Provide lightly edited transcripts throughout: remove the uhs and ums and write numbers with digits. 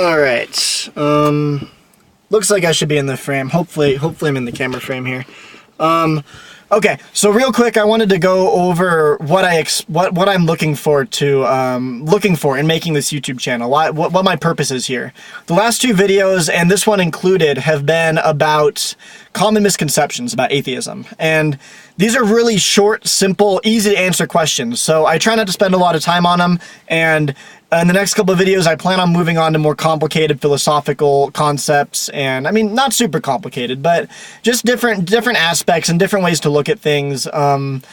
Alright, looks like I should be in the frame. Hopefully I'm in the camera frame here. Okay, so real quick, I wanted to go over what I'm looking for in making this YouTube channel. What my purpose is here. The last two videos, and this one included, have been about common misconceptions about atheism. And these are really short, simple, easy to answer questions. So I try not to spend a lot of time on them, and in the next couple of videos, I plan on moving on to more complicated philosophical concepts, and I mean, not super complicated, but just different aspects and different ways to look at things, and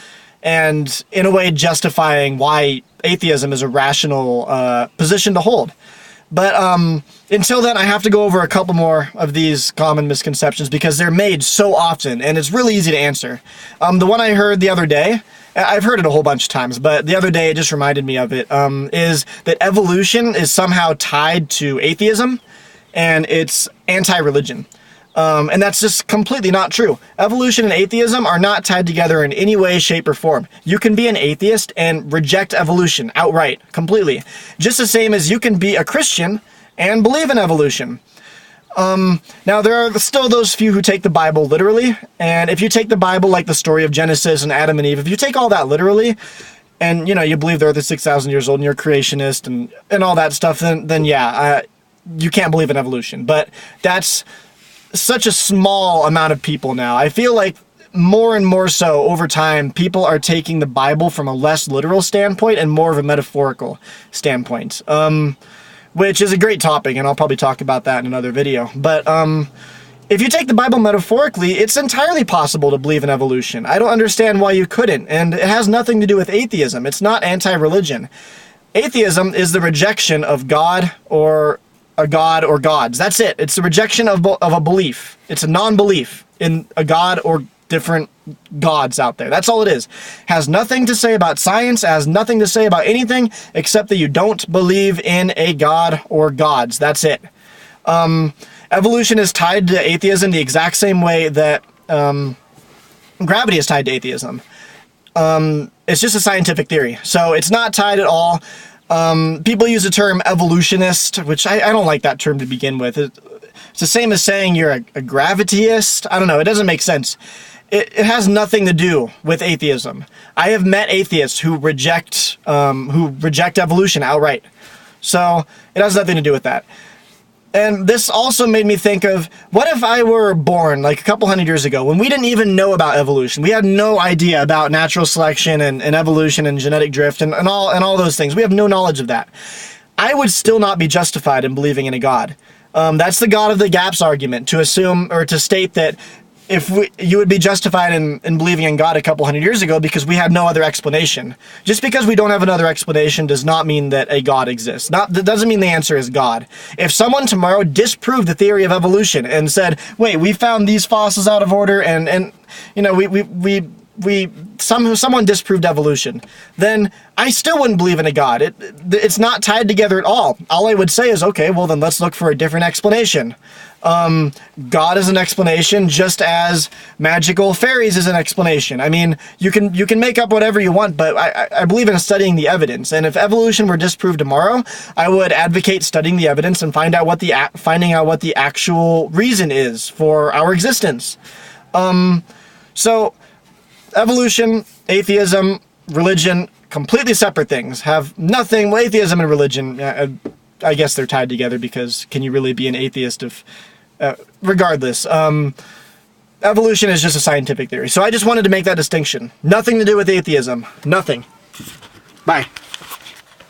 in a way justifying why atheism is a rational position to hold. But until then, I have to go over a couple more of these common misconceptions because they're made so often, and it's really easy to answer. The one I heard the other day, I've heard it a whole bunch of times, but the other day it just reminded me of it, is that evolution is somehow tied to atheism, and it's anti-religion. And that's just completely not true. Evolution and atheism are not tied together in any way, shape, or form. You can be an atheist and reject evolution outright, completely. Just the same as you can be a Christian and believe in evolution. Now, there are still those few who take the Bible literally, and if you take the Bible like the story of Genesis and Adam and Eve, if you take all that literally, and, you know, you believe the Earth is 6,000 years old and you're a creationist and all that stuff, then yeah, you can't believe in evolution. But that's such a small amount of people now. I feel like more and more so over time, people are taking the Bible from a less literal standpoint and more of a metaphorical standpoint. Which is a great topic, and I'll probably talk about that in another video. But if you take the Bible metaphorically, it's entirely possible to believe in evolution. I don't understand why you couldn't, and it has nothing to do with atheism. It's not anti-religion. Atheism is the rejection of God or a god or gods. That's it. It's the rejection of a belief. It's a non-belief in a god or different gods out there. That's all it is. Has nothing to say about science, has nothing to say about anything except that you don't believe in a god or gods. That's it. Evolution is tied to atheism the exact same way that gravity is tied to atheism. It's just a scientific theory. So it's not tied at all. People use the term evolutionist, which I don't like that term to begin with. It's the same as saying you're a gravityist. I don't know. It doesn't make sense. It has nothing to do with atheism. I have met atheists who reject evolution outright. So it has nothing to do with that. And this also made me think of, what if I were born like a couple hundred years ago when we didn't even know about evolution? We had no idea about natural selection and evolution and genetic drift and all those things. We have no knowledge of that. I would still not be justified in believing in a God. That's the God of the gaps argument, to assume or to state that you would be justified in believing in God a couple hundred years ago because we had no other explanation. Just because we don't have another explanation does not mean that a God exists. That doesn't mean the answer is God. If someone tomorrow disproved the theory of evolution and said, wait, we found these fossils out of order and you know, someone disproved evolution, then I still wouldn't believe in a God. It's not tied together at all. All I would say is, okay, well then let's look for a different explanation. God is an explanation, just as magical fairies is an explanation. I mean, you can make up whatever you want, but I believe in studying the evidence. And if evolution were disproved tomorrow, I would advocate studying the evidence and finding out what the actual reason is for our existence. So evolution, atheism, religion, completely separate things. Have nothing. Well, atheism and religion, I guess they're tied together because can you really be an atheist if... regardless, evolution is just a scientific theory. So I just wanted to make that distinction. Nothing to do with atheism. Nothing. Bye.